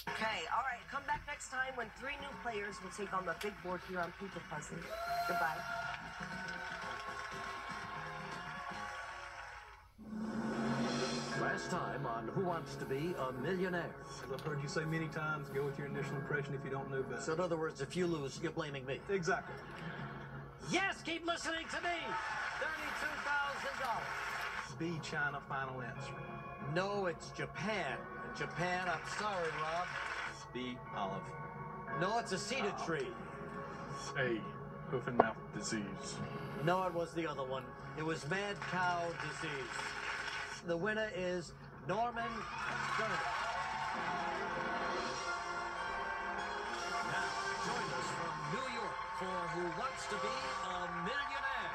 Okay, all right. Come back next time when 3 new players will take on the big board here on People Puzzling. Goodbye. Last time on Who Wants to Be a Millionaire? As I've heard you say many times, go with your initial impression if you don't know better. So in other words, if you lose, you're blaming me. Exactly. Yes, keep listening to me. $32,000. B, China, final answer. No, it's Japan. Japan, I'm sorry, Rob. B, olive. No, it's a cedar tree. A, hoof and mouth disease. No, it was the other one. It was mad cow disease. The winner is Norman Sterner. Now, join us from New York for Who Wants to Be a Millionaire?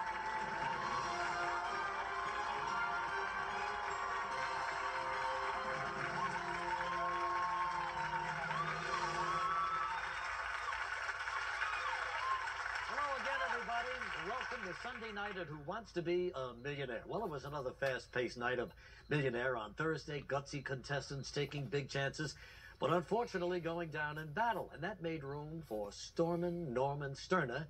Hello again, everybody. Welcome to Sunday night at Who Wants to Be a Millionaire. Well, it was another fast-paced night of Millionaire on Thursday. Gutsy contestants taking big chances, but unfortunately going down in battle. And that made room for Stormin' Norman Sterner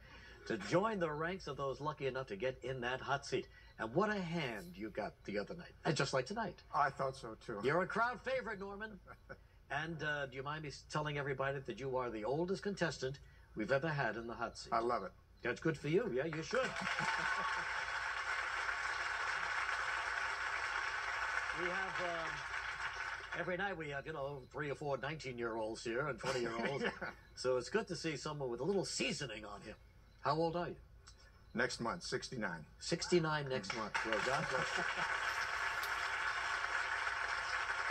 to join the ranks of those lucky enough to get in that hot seat. And what a hand you got the other night. And just like tonight. I thought so, too. You're a crowd favorite, Norman. And do you mind me telling everybody that you are the oldest contestant we've ever had in the hot seat? I love it. That's good for you. Yeah, you should. We have, every night we have, 3 or 4 19-year-olds here and 20-year-olds. Yeah. So it's good to see someone with a little seasoning on him. How old are you? Next month, 69. 69 next month. Well, God bless you.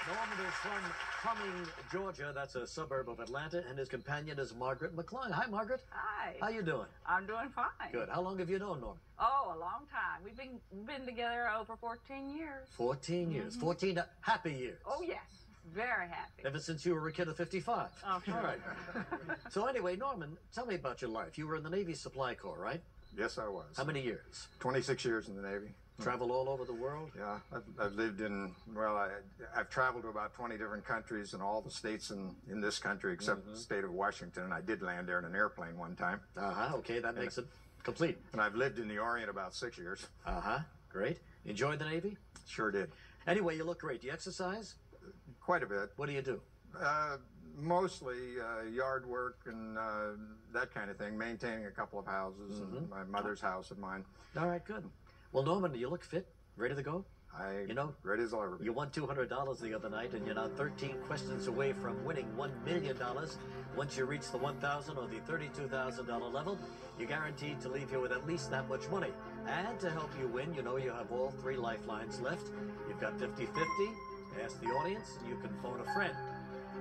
Norman is from Cumming, Georgia. That's a suburb of Atlanta, and his companion is Margaret McClung. Hi, Margaret. Hi. How you doing? I'm doing fine. Good. How long have you known Norman? Oh, a long time. We've been together over 14 years. 14 years. 14 happy years. Oh, yes. Very happy. Ever since you were a kid of 55. Oh, sure. All right. So anyway, Norman, tell me about your life. You were in the Navy Supply Corps, right? Yes, I was. How many years? 26 years in the Navy. Traveled all over the world? Yeah, I've lived in, I've traveled to about 20 different countries and all the states in this country except the state of Washington, and I did land there in an airplane one time. Uh-huh, okay, that makes it complete. And I've lived in the Orient about 6 years. Uh-huh, great. Enjoyed the Navy? Sure did. Anyway, you look great. Do you exercise? Quite a bit. What do you do? Mostly yard work and that kind of thing, maintaining a couple of houses, and my mother's house and mine. All right, good. Well, Norman, do you look fit? Ready to go? Ready as I'll ever be. You won $200 the other night, and you're now 13 questions away from winning $1 million. Once you reach the $1,000 or the $32,000 level, you're guaranteed to leave here with at least that much money. And to help you win, you have all 3 lifelines left. You've got 50-50. Ask the audience. You can phone a friend.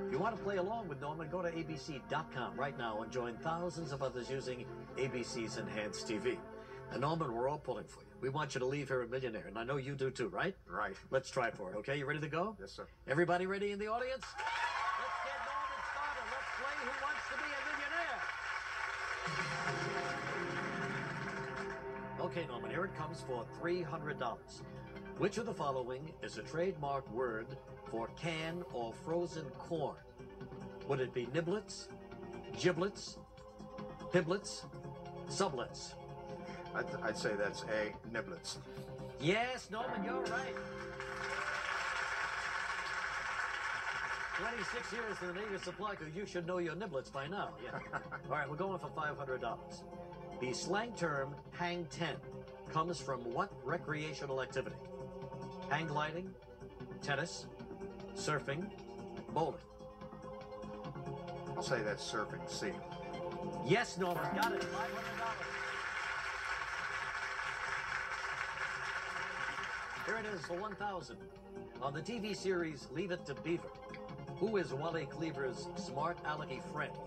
If you want to play along with Norman, go to abc.com right now and join thousands of others using ABC's Enhanced TV. And Norman, we're all pulling for you. We want you to leave here a millionaire, and I know you do too, right? Right. Let's try for it, okay? You ready to go? Yes, sir. Everybody ready in the audience? Let's get Norman started. Let's play Who Wants to Be a Millionaire? Okay, Norman, here it comes for $300. Which of the following is a trademark word for canned or frozen corn? Would it be niblets, giblets, piblets, sublets? I'd say that's A, niblets. Yes, Norman, you're right. 26 years in the Navy Supply Corps, you should know your niblets by now. Yeah. All right, we're going for $500. The slang term hang 10 comes from what recreational activity? Hang gliding, tennis, surfing, bowling. I'll say that's surfing, C. Yes, Norman, got it. $500. Here it is for $1,000. On the TV series Leave It to Beaver, who is Wally Cleaver's smart alecky friend?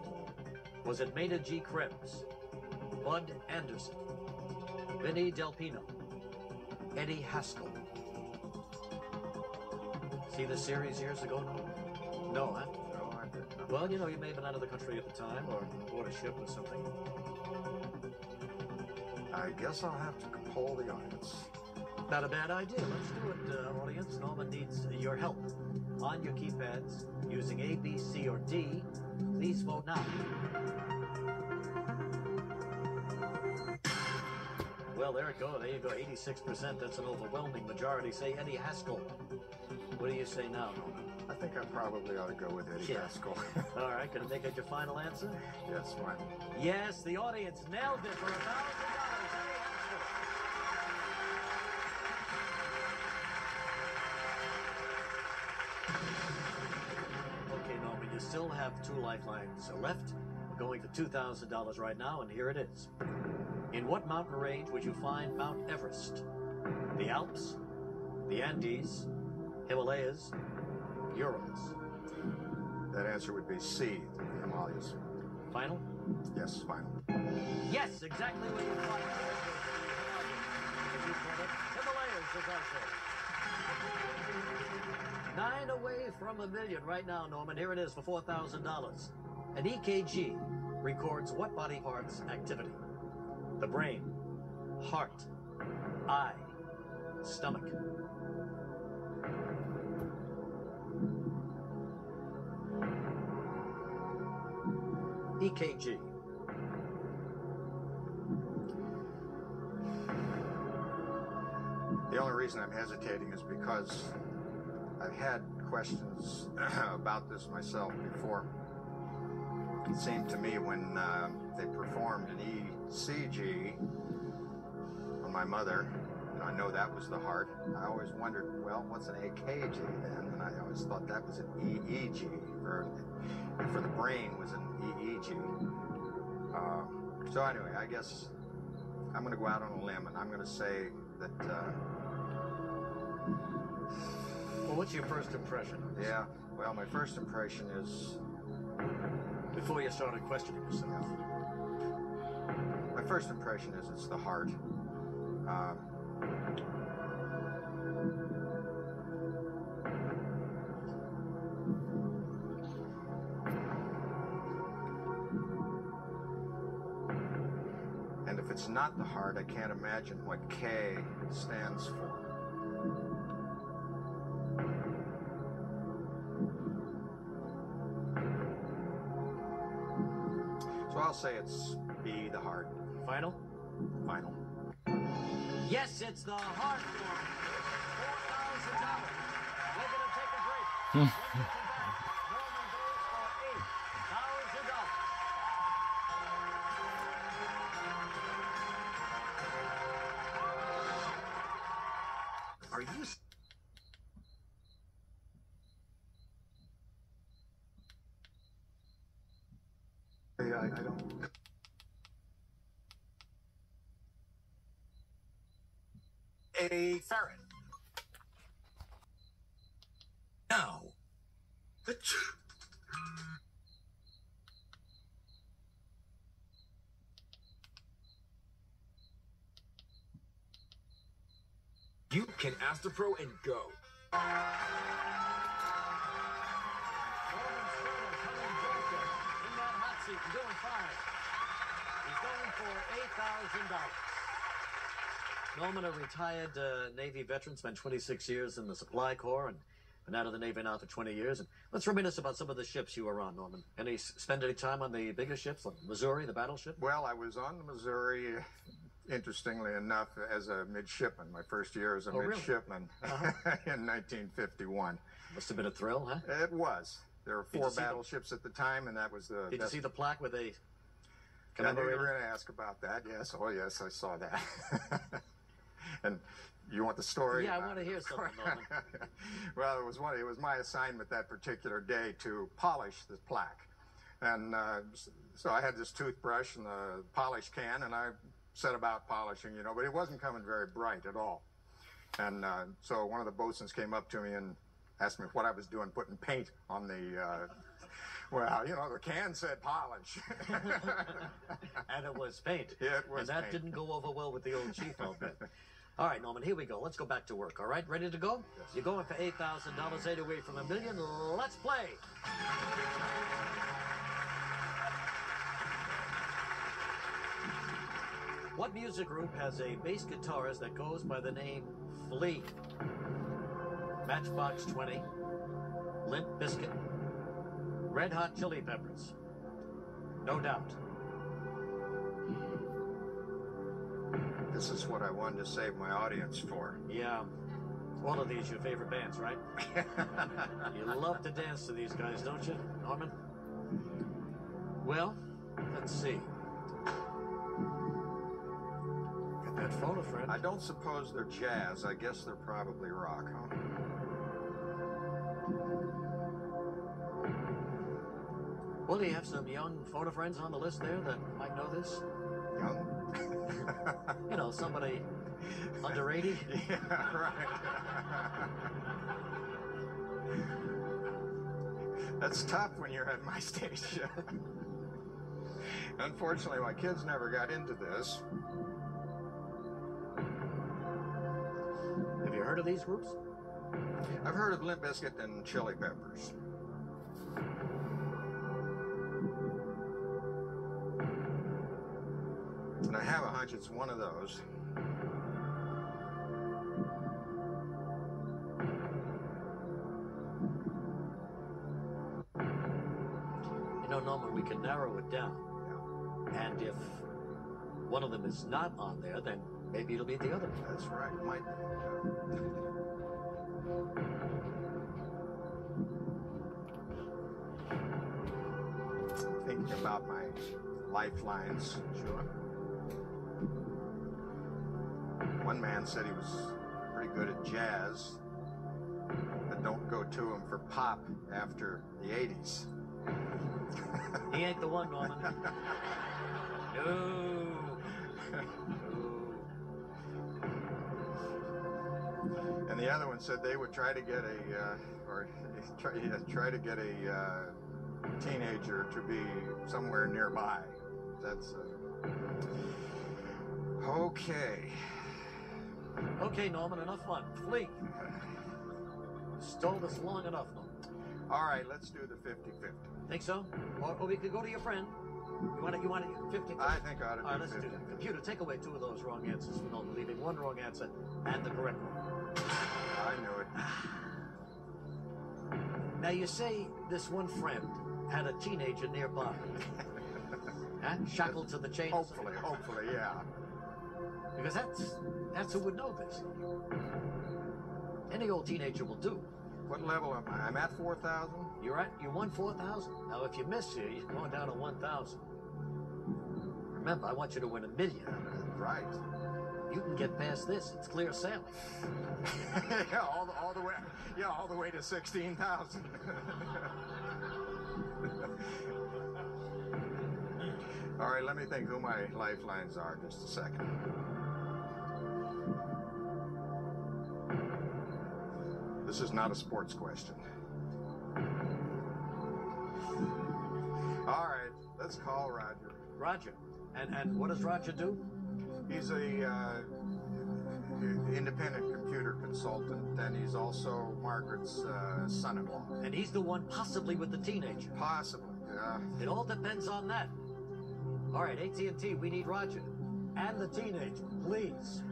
Was it Maynard G. Krebs, Bud Anderson, Vinnie Del Pino, Eddie Haskell? See the series years ago? No, huh? No, I didn't. Well, you may have been out of the country at the time or aboard a ship or something. I guess I'll have to poll the audience. Not a bad idea. Let's do it, audience. Norman needs your help. on your keypads using A, B, C, or D. Please vote now. Well, there it goes. There you go. 86%. That's an overwhelming majority. Say Eddie Haskell. What do you say now, Norman? I think I probably ought to go with Eddie Haskell. All right. Going to make it your final answer? Yes, fine. Yes, the audience nailed it for $1,000. Eddie Haskell. Okay, Norman, you still have 2 lifelines left. We're going for $2,000 right now, and here it is. In what mountain range would you find Mount Everest? The Alps, the Andes, Himalayas, Urals. That answer would be C, the Himalayas. Final? Yes, final. Yes, exactly where you find it. Himalayas is answer. 9 away from $1 million right now, Norman. Here it is for $4,000. An EKG records what body part's activity? The brain, heart, eye, stomach. EKG. The only reason I'm hesitating is because I've had questions about this myself before. It seemed to me when they performed an ECG on my mother, and I know that was the heart, I always wondered, well, what's an AKG then? And I always thought that was an EEG, or for the brain was an EEG. So anyway, I guess I'm going to go out on a limb, and I'm going to say that... Well, what's your first impression? Yeah, well, my first impression is... Before you started questioning yourself. My first impression is it's the heart. And if it's not the heart, I can't imagine what K stands for. So I'll say it's B, the heart. Final? Final. Yes, it's the heart. $4,000. We're going to take a break. When we come back, Norman goes for $8,000. Are you... I don't... A ferret. Now. You can ask the pro and go. He's doing fine. He's going for $8,000. Norman, a retired Navy veteran, spent 26 years in the Supply Corps and been out of the Navy now for 20 years. And let's reminisce about some of the ships you were on, Norman. Spend any time on the bigger ships, like Missouri, the battleship? Well, I was on the Missouri, interestingly enough, as a midshipman. My first year as a midshipman in 1951. Must have been a thrill, huh? It was. There were 4 battleships at the time, and that was the Did best. you see the plaque where they I knew you commemorated? were going to ask about that. Yes. Oh, yes, I saw that. And you want the story? Yeah, I want to hear something, Norman. Well, it was my assignment that particular day to polish the plaque. And so I had this toothbrush and the polish can, and I set about polishing, but it wasn't coming very bright at all. And so one of the boatswains came up to me and asked me what I was doing, putting paint on the, well, the can said polish. And it was paint. It was And that paint. didn't go over well with the old chief, I'll bet. All right, Norman, here we go. Let's go back to work, all right? Ready to go? Yes. You're going for $8,000, 8 away from $1 million. Let's play. What music group has a bass guitarist that goes by the name Flea? Matchbox 20, Limp Bizkit, Red Hot Chili Peppers. No doubt. This is what I wanted to save my audience for. Yeah. All of these your favorite bands, right? You love to dance to these guys, don't you, Norman? Well, let's see. Got that photo, friend. I don't suppose they're jazz. I guess they're probably rock, huh? Well, do you have some young photo friends on the list there that might know this? Young? You know, somebody under 80? Yeah, right. That's tough when you're at my stage. Unfortunately, my kids never got into this. Have you heard of these groups? I've heard of Limp Bizkit and Chili Peppers. And I have a hunch it's one of those. You know, Norman, we can narrow it down. And if one of them is not on there, then maybe it'll be the other one. That's right. Might be. Thinking about my lifelines. Sure. One man said he was pretty good at jazz, but don't go to him for pop after the 80s. He ain't the one, Norman. No. And the other one said they would try to get try to get a teenager to be somewhere nearby. That's okay. Okay, Norman, enough fun. Flee. Stole this long enough, Norman. All right, let's do the 50-50. Think so? Or we could go to your friend. You want it 50-50? I think I ought to do All right, let's 50. do that. Computer, take away 2 of those wrong answers from Norman, leaving 1 wrong answer and the correct one. I knew it. Now, you say this one friend had a teenager nearby. Huh? Shackled to the chain? or something? Hopefully, yeah. Because that's who would know this. Any old teenager will do. What level am I? I'm at 4,000? You won 4,000. Now, if you miss here, you're going down to 1,000. Remember, I want you to win $1 million. Right. You can get past this. It's clear sailing. Yeah, all the way. Yeah, all the way to 16,000. All right, let me think who my lifelines are. Just a second. This is not a sports question. All right, let's call Roger. Roger. And what does Roger do? He's a independent computer consultant, and he's also Margaret's son-in-law. And he's the one possibly with the teenager. Possibly. It all depends on that. All right, AT&T, we need Roger. And the teenager, please.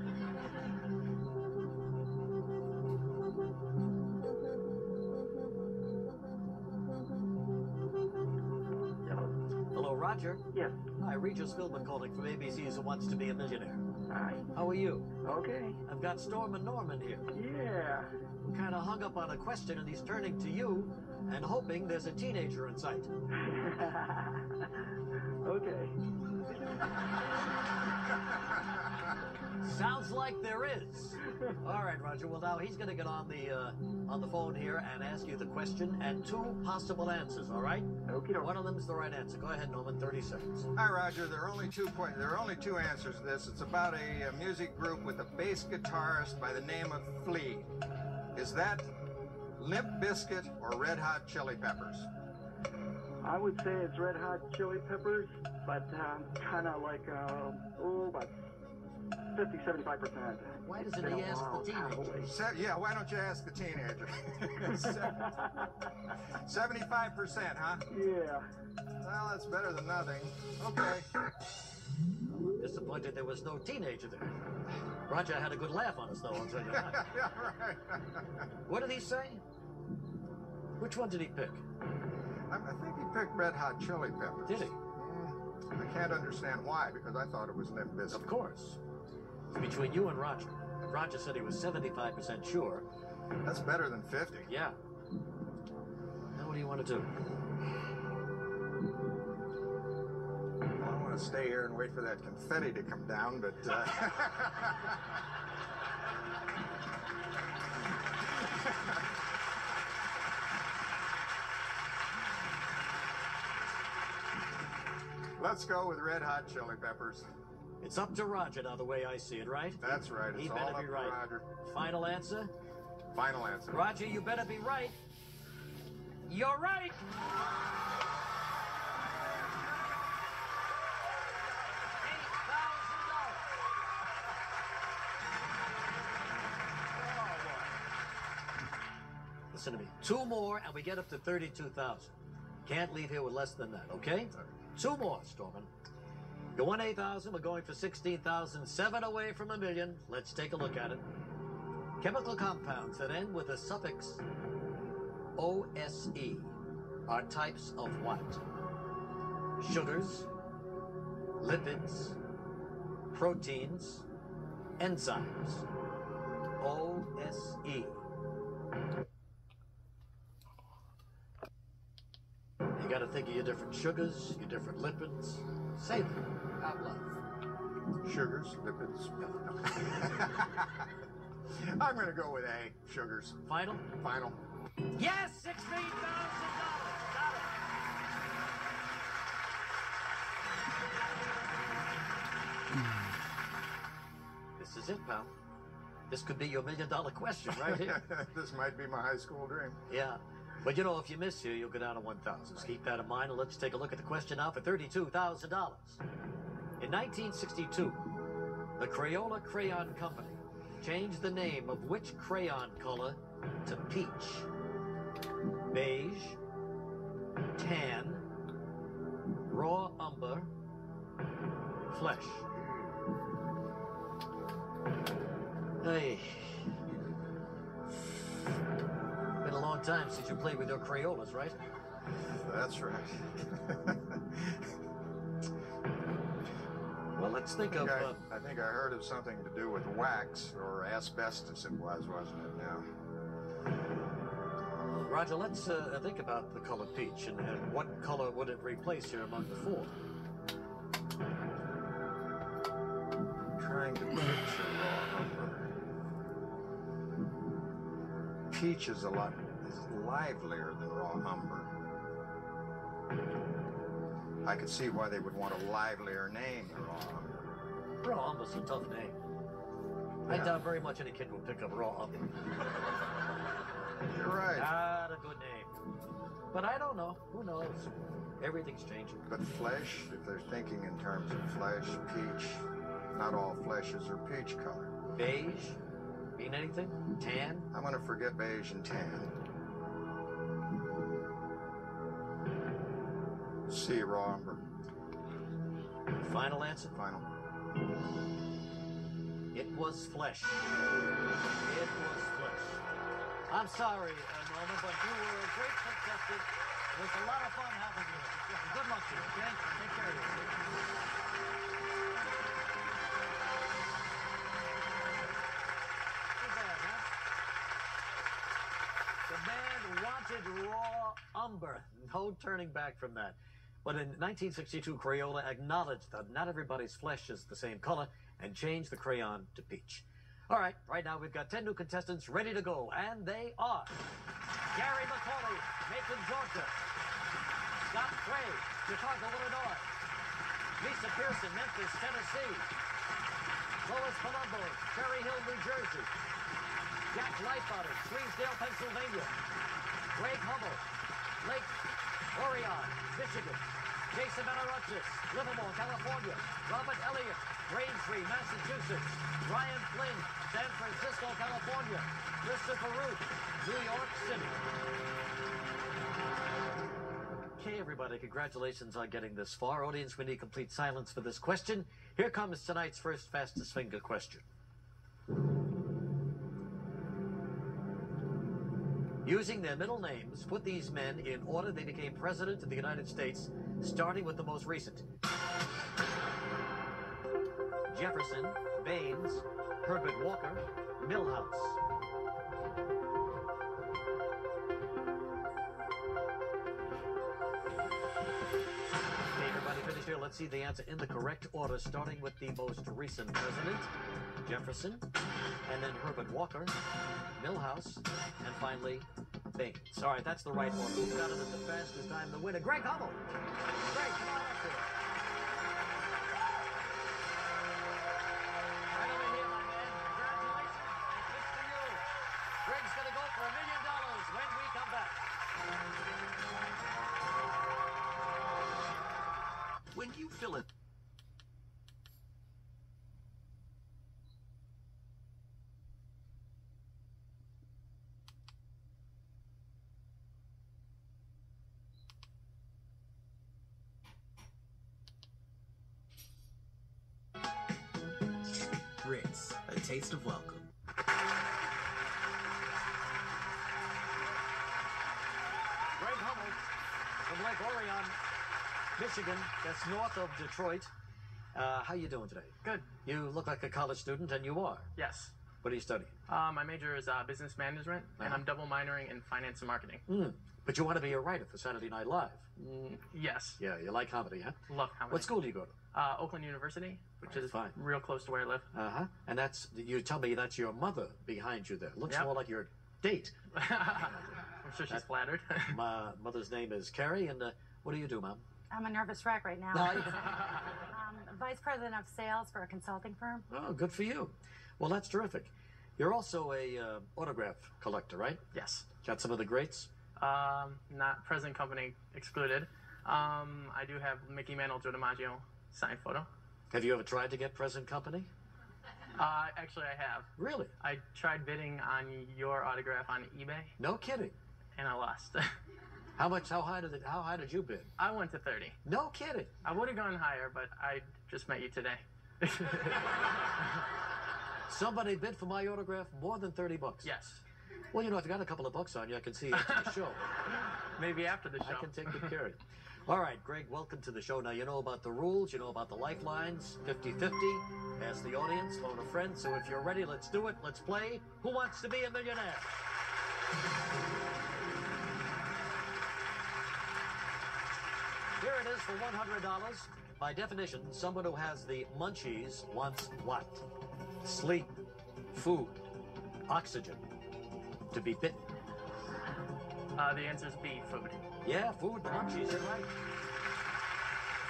Hello, Roger. Yes. Hi, Regis Philbin calling from ABC's Who Wants to Be a Millionaire. Hi. How are you? Okay. I've got Storm and Norman here. Yeah. We're kind of hung up on a question, and he's turning to you and hoping there's a teenager in sight. Okay. Sounds like there is. All right, Roger. Well, now he's going to get on the phone here and ask you the question and 2 possible answers. All right? Okay. One of them is the right answer. Go ahead, Norman. 30 seconds. Hi, Roger. There are only 2 answers to this. It's about a music group with a bass guitarist by the name of Flea. Is that Limp Bizkit or Red Hot Chili Peppers? I would say it's Red Hot Chili Peppers, but kind of like, about 50-75%. Why doesn't he ask the teenager? Yeah, why don't you ask the teenager? 75%, huh? Yeah. Well, that's better than nothing. Okay. Disappointed there was no teenager there. Roger had a good laugh on us, though, I'll tell you that. Yeah, right. What did he say? Which one did he pick? I think he picked Red Hot Chili Peppers. Did he? I can't understand why, because I thought it was Limp Bizkit. Of course. It's between you and Roger. And Roger said he was 75% sure. That's better than 50. Yeah. Now what do you want to do? Well, I want to stay here and wait for that confetti to come down, but... Let's go with Red Hot Chili Peppers. It's up to Roger now, the way I see it, right? That's right. It's He all better up be to right. Roger. Final answer? Final answer. Roger, you better be right. You're right! Listen to me. 2 more and we get up to 32,000. Can't leave here with less than that, okay? 2 more, Stormin. You won 8,000, we're going for 16,000, 7 away from $1 million. Let's take a look at it. Chemical compounds that end with the suffix OSE are types of what? Sugars, lipids, proteins, enzymes. OSE. You got to think of your different sugars, your different lipids. Say them out loud. Sugars, lipids. I'm going to go with A. Sugars. Final? Final. Yes, $16,000. Got it. This is it, pal. This could be your $1 million question right here. This might be my high school dream. Yeah. But you know, if you miss here, you'll go down to 1,000. So keep that in mind, and let's take a look at the question now for $32,000. In 1962, the Crayola Crayon Company changed the name of which crayon color to peach? Beige, tan, raw umber, flesh. Hey. Been a long time since you played with your Crayolas, right? That's right. Well, let's think of... I think I heard of something to do with wax, or asbestos it was, wasn't it? Now. Roger, let's think about the color peach, and what color would it replace here among the 4? Trying to picture raw umber. Peach is livelier than raw umber. I could see why they would want a livelier name than raw umber. Raw umber's a tough name. I doubt very much any kid will pick up raw umber. You're right. Not a good name. But I don't know. Who knows? Everything's changing. But flesh, if they're thinking in terms of flesh, peach, not all fleshes are peach color. Beige? Mean anything? Tan? I'm going to forget beige and tan. C, raw umber. Final answer? Final. It was flesh. It was flesh. I'm sorry, Norman, but you were a great contestant. It was a lot of fun having you. Good luck to you, okay? Take care of yourself. The band wanted raw umber. No turning back from that. But in 1962, Crayola acknowledged that not everybody's flesh is the same color and changed the crayon to peach. All right now we've got 10 new contestants ready to go, and they are Gary McCauley, Macon, Georgia; Scott Gray, Chicago, Illinois; Lisa Pearson, Memphis, Tennessee; Lois Palumbo, Cherry Hill, New Jersey; Jack Lightbottom, Swedesdale, Pennsylvania; Greg Hummel, Lake Orion, Michigan; Jason Manarochis, Livermore, California; Robert Elliott, Braintree, Massachusetts; Ryan Flynn, San Francisco, California; Christopher Ruth, New York City. Okay, everybody, congratulations on getting this far. Audience, we need complete silence for this question. Here comes tonight's first fastest finger question. Using their middle names, put these men in order they became president of the United States, starting with the most recent. Jefferson, Baines, Herbert Walker, Milhouse. Okay, everybody finished here. Let's see the answer in the correct order, starting with the most recent president, Jefferson, and then Herbert Walker, Milhouse, and finally, Baines. All right, that's the right order. Who got it at the fastest time? The winner, Greg Hummel. Greg, come on up here. Right over here, my man. Congratulations. It's for you. Greg's going to go for $1 million when we come back. When you fill it. Ritz, a taste of welcome. Greg Hummel from Lake Orion, Michigan. That's north of Detroit. How you doing today? Good. You look like a college student, and you are. Yes. What are you studying? My major is business management, and I'm double minoring in finance and marketing. But you want to be a writer for Saturday Night Live. Yes. Yeah, you like comedy, huh? Love comedy. What school do you go to? Oakland University, which is fine. real close to where I live. And that's, you tell me that's your mother behind you there. Looks more like your date. I'm sure she's flattered. My mother's name is Carrie, and what do you do, Mom? I'm a nervous wreck right now. Vice president of sales for a consulting firm. Oh, good for you. Well, that's terrific. You're also a autograph collector, right? Yes. Got some of the greats? Not present company excluded. I do have Mickey Mantle, Joe DiMaggio signed photo. Have you ever tried to get present company? Actually, I have. Really? I tried bidding on your autograph on eBay. No kidding. And I lost. How high did you bid? I went to 30. No kidding. I would have gone higher, but I just met you today. Somebody bid for my autograph more than $30. Yes. Well, you know, if you got a couple of bucks on you, I can see you after the show. Maybe after the show. I can take good care of you. All right, Greg, welcome to the show. Now, you know about the rules. You know about the lifelines. 50-50. Ask the audience. Phone a friend. So if you're ready, let's do it. Let's play Who Wants to Be a Millionaire? Here it is for $100. By definition, someone who has the munchies wants what? Sleep, food, oxygen, to be bitten. The answer is B, food. Yeah, food, the munchies, you're right.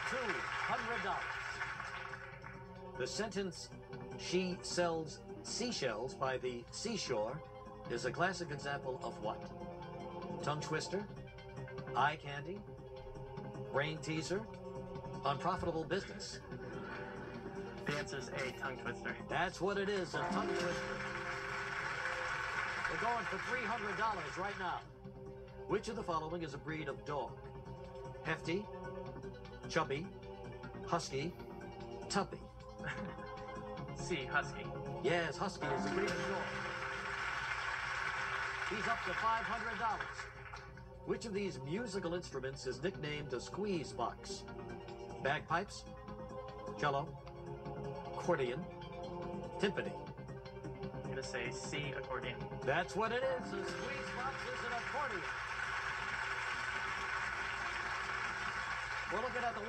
$200. The sentence, she sells seashells by the seashore, is a classic example of what? Tongue twister, eye candy, brain teaser, unprofitable business. The answer is A, tongue twister. That's what it is, a tongue twister. We're going for $300 right now. Which of the following is a breed of dog? Hefty, chubby, husky, tuppy. C, husky. Yes, husky is a breed of dog. He's up to $500. Which of these musical instruments is nicknamed a squeeze box? Bagpipes, cello, accordion, timpani. I'm going to say C, accordion. That's what it is. A squeeze box is an accordion. We're looking at the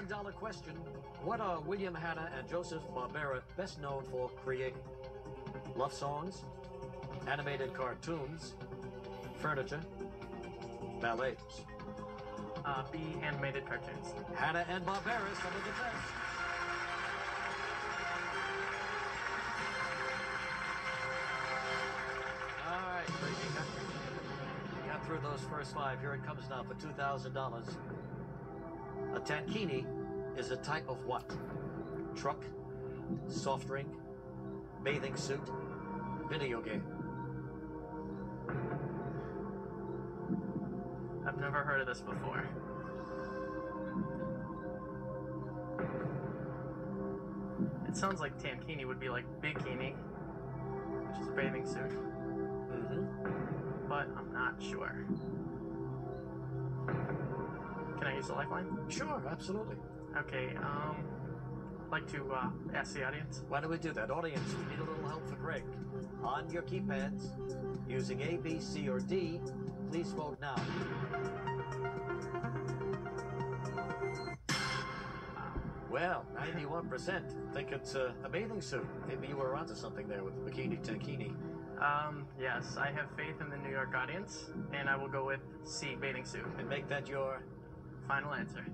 $1,000 question. What are William Hanna and Joseph Barbera best known for creating? Love songs, animated cartoons, furniture, ballets. B, animated cartoons. Hanna and Barbera, some of the best. All right, Brady, got through those first five. Here it comes now for $2,000. A tankini is a type of what? Truck, soft drink, bathing suit, video game. I've never heard of this before. It sounds like tankini would be like bikini, which is a bathing suit. Mm-hmm. but I'm not sure. Can I use the lifeline? Sure, absolutely. Okay, I'd like to ask the audience. Why don't we do that? Audience, if you need a little help for Greg, on your keypads, using A, B, C, or D, please vote now. Well, 91% think it's a bathing suit. Maybe you were onto something there with the bikini tankini. Yes, I have faith in the New York audience, and I will go with C, bathing suit. And make that your final answer.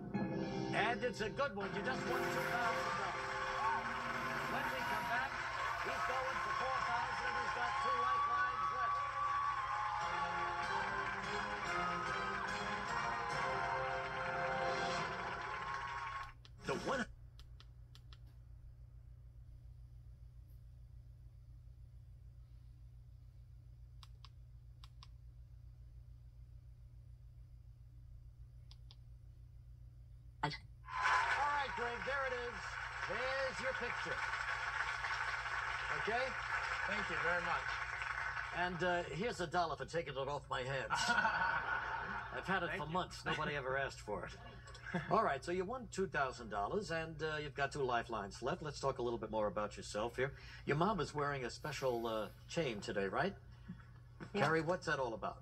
And it's a good one. You just won $2,000. When we come back, he's going for $4,000 and he's got 2 lifelines left. The one. All right, Greg, there it is. There's your picture. Okay? Thank you very much. And here's $1 for taking it off my hands. I've had it for months. Nobody ever asked for it. All right, so you won $2,000, and you've got 2 lifelines left. Let's talk a little bit more about yourself here. Your mom is wearing a special chain today, right? Yeah. Carrie, what's that all about?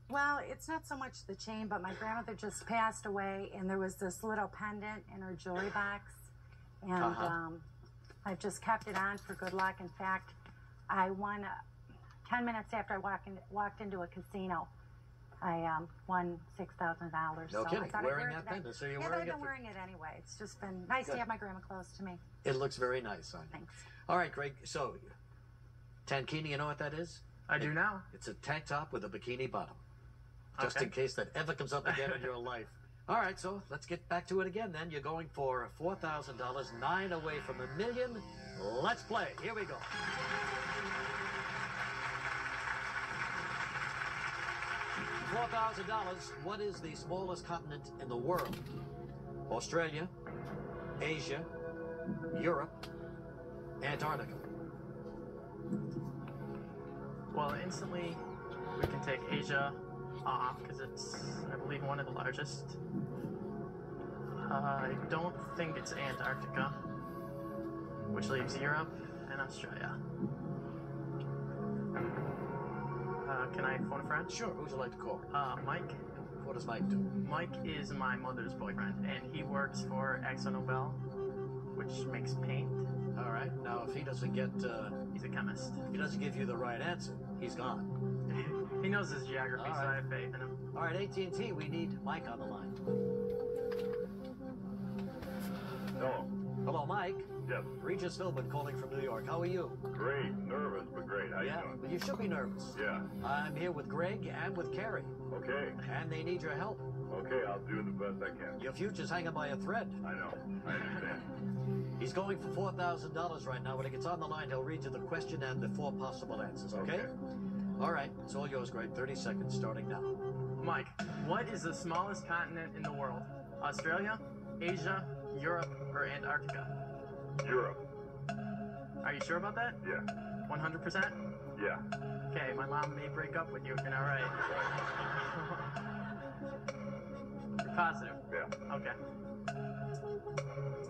Well, it's not so much the chain, but my grandmother just passed away, and there was this little pendant in her jewelry box, and I've just kept it on for good luck. In fact, I won 10 minutes after I walked into a casino. I won $6,000. No kidding. I wearing that pendant, so you're wearing it. I've been wearing it anyway. It's just been nice to have my grandma close to me. It looks very nice on you. Thanks. All right, Greg. So, tankini, you know what that is? I do now. It's a tank top with a bikini bottom. Just Okay. in case that ever comes up again in your life. All right, so let's get back to it again then. You're going for $4,000, 9 away from $1 million. Let's play. Here we go. $4,000. What is the smallest continent in the world? Australia, Asia, Europe, Antarctica. Well, instantly, we can take Asia off because it's, I believe, one of the largest. I don't think it's Antarctica, which leaves Europe and Australia. Can I phone a friend? Sure. Who would you like to call? Mike. What does Mike do? Mike is my mother's boyfriend, and he works for AkzoNobel, which makes paint. All right. Now, if he doesn't get... he's a chemist. If he doesn't give you the right answer, he's gone. He knows his geography, so I have faith in him. All right, AT&T, we need Mike on the line. Hello. Hello, Mike. Yes. Regis Philbin calling from New York. How are you? Great. Nervous, but great. How you doing? Well, you should be nervous. Yeah. I'm here with Greg and with Carrie. Okay. And they need your help. Okay, I'll do the best I can. Your future's hanging by a thread. I know. I understand. He's going for $4,000 right now. When he gets on the line, he'll read you the question and the 4 possible answers, okay? All right. It's all yours, Greg. 30 seconds starting now. Mike, what is the smallest continent in the world? Australia, Asia, Europe, or Antarctica? Europe. Are you sure about that? Yeah. 100%? Yeah. Okay, my mom may break up with you if you're not right. You're positive? Yeah. Okay.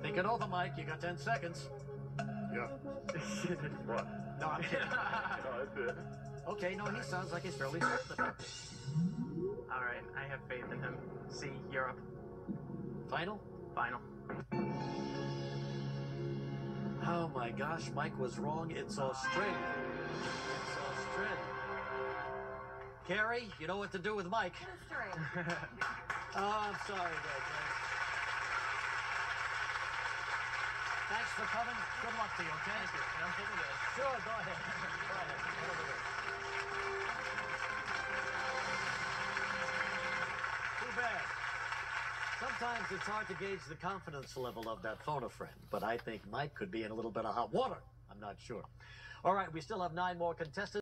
Think it over, Mike. You got 10 seconds. Yeah. What? No, I'm kidding. No, that's it. Okay, no, he sounds like he's fairly certain about this. All right, I have faith in him. C, Europe. Final? Final. Oh my gosh, Mike was wrong. It's Australia. It's Australia. Carrie, you know what to do with Mike. History. Oh, I'm sorry, Greg. Thanks for coming. Good luck to you, okay? Thank you. And I'm taking this. Sure, go ahead. Go ahead. Get over here. Too bad. Sometimes it's hard to gauge the confidence level of that phone-a-friend, but I think Mike could be in a little bit of hot water. I'm not sure. All right, we still have 9 more contestants.